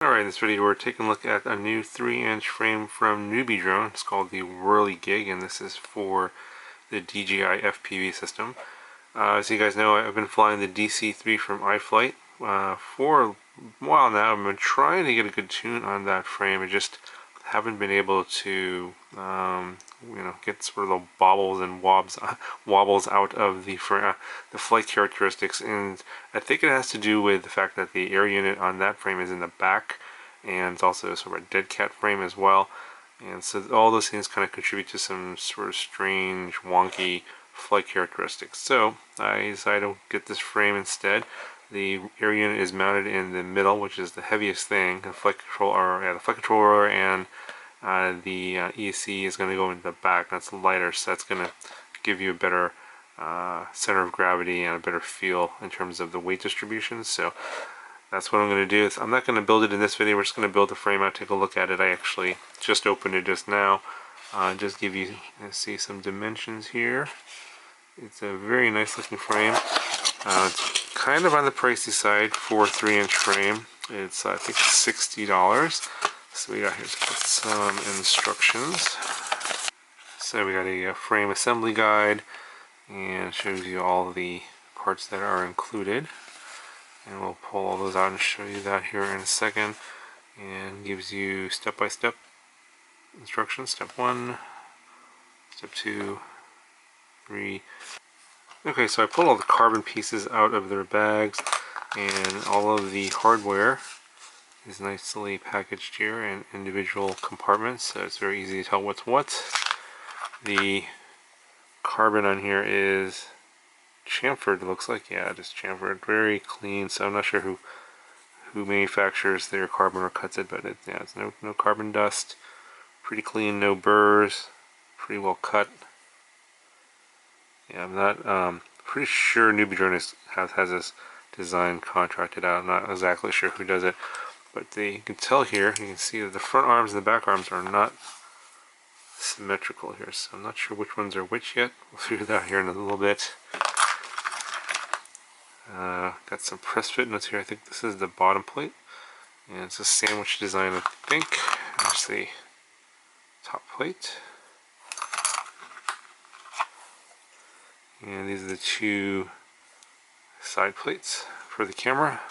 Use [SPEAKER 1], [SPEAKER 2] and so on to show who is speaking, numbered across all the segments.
[SPEAKER 1] Alright, in this video we're taking a look at a new 3-inch frame from NewBeeDrone. It's called the Whirligig, and this is for the DJI FPV system. As you guys know, I've been flying the DC-3 from iFlight for a while now. I've been trying to get a good tune on that frame. I just haven't been able to get sort of the bobbles and wobbles out of the flight characteristics, and I think it has to do with the fact that the air unit on that frame is in the back, and it's also sort of a dead cat frame as well, and so all those things kind of contribute to some sort of strange, wonky flight characteristics. So I decided to get this frame instead. The air unit is mounted in the middle, which is the heaviest thing. The flight controller and the ESC is going to go in the back. That's lighter, so that's going to give you a better center of gravity and a better feel in terms of the weight distribution. So that's what I'm going to do. I'm not going to build it in this video. We're just going to build the frame out, take a look at it. I actually just opened it just now. Just give you see some dimensions here. It's a very nice looking frame. It's kind of on the pricey side for a 3-inch frame. It's I think $60. So we got here some instructions. So we got a frame assembly guide, and shows you all the parts that are included. And we'll pull all those out and show you that here in a second. And gives you step-by-step instructions. Step 1, step 2, 3. Okay, so I pulled all the carbon pieces out of their bags, and all of the hardware is nicely packaged here in individual compartments, so it's very easy to tell what's what. The carbon on here is chamfered, it looks like. Yeah, just chamfered, very clean. So I'm not sure who manufactures their carbon or cuts it, but it's no carbon dust. Pretty clean, no burrs, pretty well cut. Yeah, I'm not pretty sure NewBeeDrone has this design contracted out. I'm not exactly sure who does it, but you can tell here, you can see that the front arms and the back arms are not symmetrical here, so I'm not sure which ones are which yet. We'll figure that out here in a little bit. Got some press fit notes here. I think this is the bottom plate, and it's a sandwich design, I think. There's the top plate. And these are the two side plates for the camera.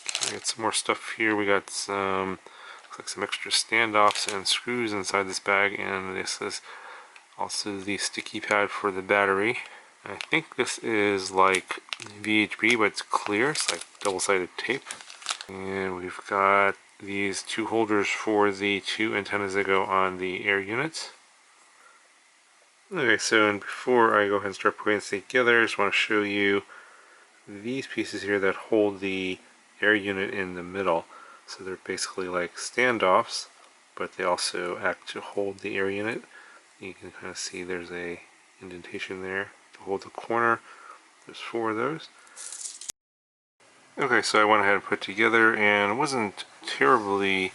[SPEAKER 1] Okay, we got some more stuff here. We got some, looks like some extra standoffs and screws inside this bag, and this is also the sticky pad for the battery. I think this is like VHB, but it's clear. It's like double-sided tape. And we've got these two holders for the two antennas that go on the air unit. Okay, so before I go ahead and start putting this together, I just want to show you these pieces here that hold the air unit in the middle. So they're basically like standoffs, but they also act to hold the air unit. You can kind of see there's a indentation there to hold the corner. There's 4 of those. Okay, so I went ahead and put together, and it wasn't terribly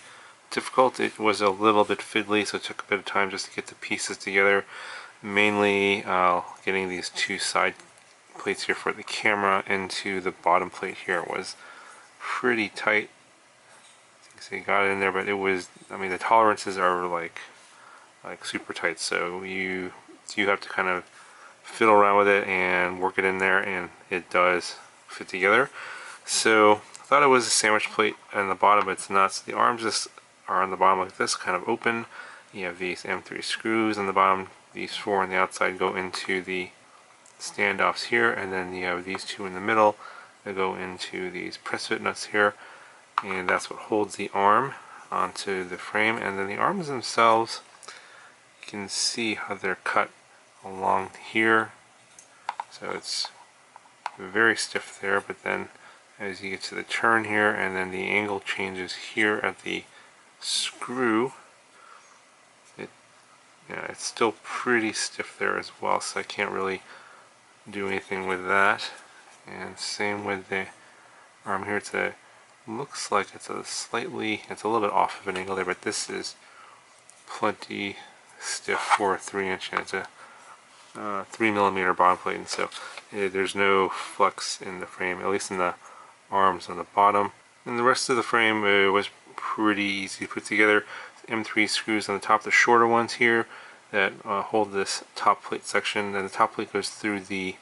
[SPEAKER 1] difficult. It was a little bit fiddly, so it took a bit of time just to get the pieces together. Mainly getting these two side plates here for the camera into the bottom plate here was pretty tight. So you got it in there, but it was, I mean, the tolerances are like super tight, so you have to kind of fiddle around with it and work it in there, and it does fit together. So I thought it was a sandwich plate on the bottom, but it's not. So the arms just are on the bottom like this, kind of open. You have these M3 screws on the bottom. These 4 on the outside go into the standoffs here, and then you have these 2 in the middle that go into these press fit nuts here, and that's what holds the arm onto the frame. And then the arms themselves, you can see how they're cut along here, so it's very stiff there, but then as you get to the turn here, and then the angle changes here at the screw, it's still pretty stiff there as well, so I can't really do anything with that. And same with the arm here. Looks like it's a little bit off of an angle there, but this is plenty stiff for a 3-inch, and it's a 3mm bottom plate, and so there's no flex in the frame, at least in the arms on the bottom. And the rest of the frame was pretty easy to put together. M3 screws on the top, the shorter ones here that hold this top plate section. Then the top plate goes through the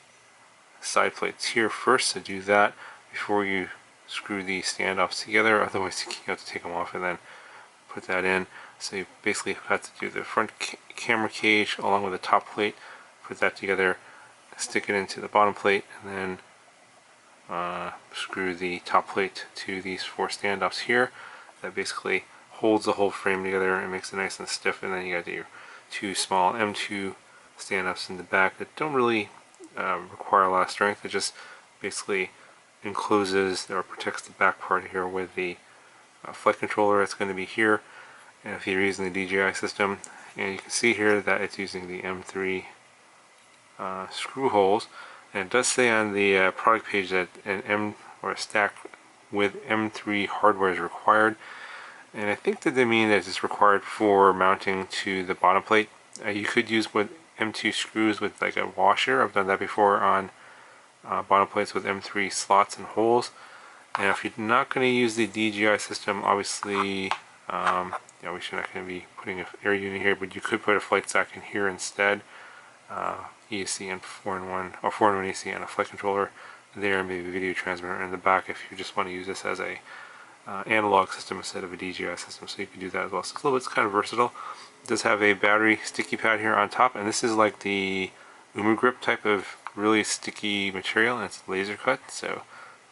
[SPEAKER 1] side plates here first, so do that before you screw the standoffs together, otherwise you have to take them off and then put that in. So you basically have to do the front camera cage along with the top plate, put that together, stick it into the bottom plate, and then screw the top plate to these 4 standoffs here. That basically holds the whole frame together and makes it nice and stiff. And then you got your 2 small M2 standoffs in the back that don't really require a lot of strength. It just basically encloses or protects the back part here with the flight controller that's going to be here. And if you're using the DJI system, and you can see here that it's using the M3 screw holes. And it does say on the product page that an M or a stack with M3 hardware is required, and I think that they mean that it's required for mounting to the bottom plate. You could use with M2 screws with like a washer. I've done that before on bottom plates with M3 slots and holes. And if you're not going to use the DJI system, obviously, we're not going to be putting an air unit here, but you could put a flight stack in here instead. ESC and 4-in-1 or 4-in-1 ESC and a flight controller there, and maybe a video transmitter in the back if you just want to use this as a analog system instead of a DJI system. So you can do that as well. So it's kind of versatile. It does have a battery sticky pad here on top, and this is like the Umu Grip type of really sticky material, and it's laser cut, so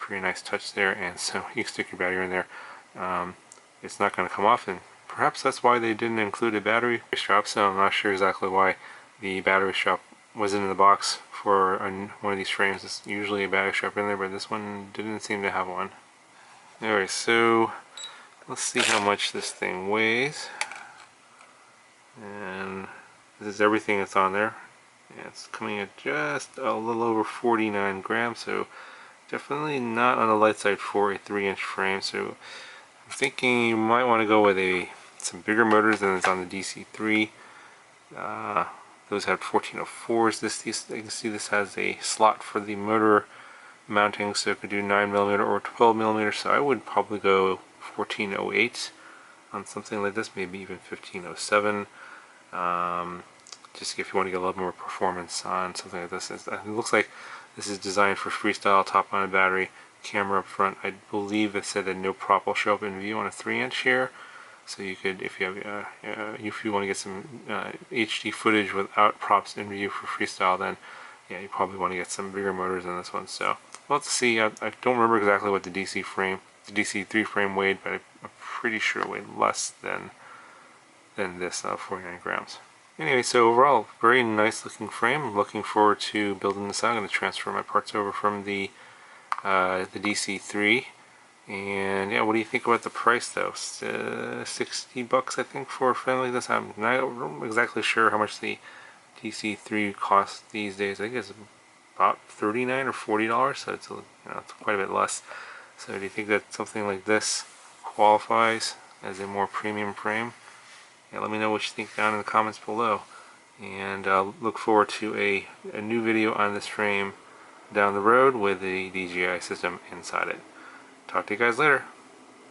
[SPEAKER 1] pretty nice touch there. And so you can stick your battery in there. It's not going to come off, and perhaps that's why they didn't include a battery strap. So I'm not sure exactly why the battery strap wasn't in the box for one of these frames. There's usually a battery strap in there, but this one didn't seem to have one. Alright, so let's see how much this thing weighs. And this is everything that's on there. Yeah, it's coming at just a little over 49 grams, so definitely not on the light side for a 3-inch frame. So I'm thinking you might want to go with some bigger motors than it's on the DC3. Those had 1404s. You can see this has a slot for the motor mounting, so it could do 9mm or 12mm. So I would probably go 1408 on something like this, maybe even 1507. Just if you want to get a little more performance on something like this. It looks like this is designed for freestyle, top on a battery, camera up front. I believe it said that no prop will show up in view on a 3-inch here. So you could, if you have, if you want to get some HD footage without props in view for freestyle, then yeah, you probably want to get some bigger motors than this one. So we'll have to see. I don't remember exactly what the DC3 frame weighed, but I'm pretty sure it weighed less than this 49 grams. Anyway, so overall, very nice looking frame. I'm looking forward to building this out. I'm going to transfer my parts over from the DC3. And yeah, what do you think about the price though? $60 I think for a frame like this. I'm not exactly sure how much the DC3 costs these days. I think it's about $39 or $40, so it's it's quite a bit less. So do you think that something like this qualifies as a more premium frame? Yeah, let me know what you think down in the comments below. And I'll look forward to a new video on this frame down the road with the DJI system inside it. Talk to you guys later.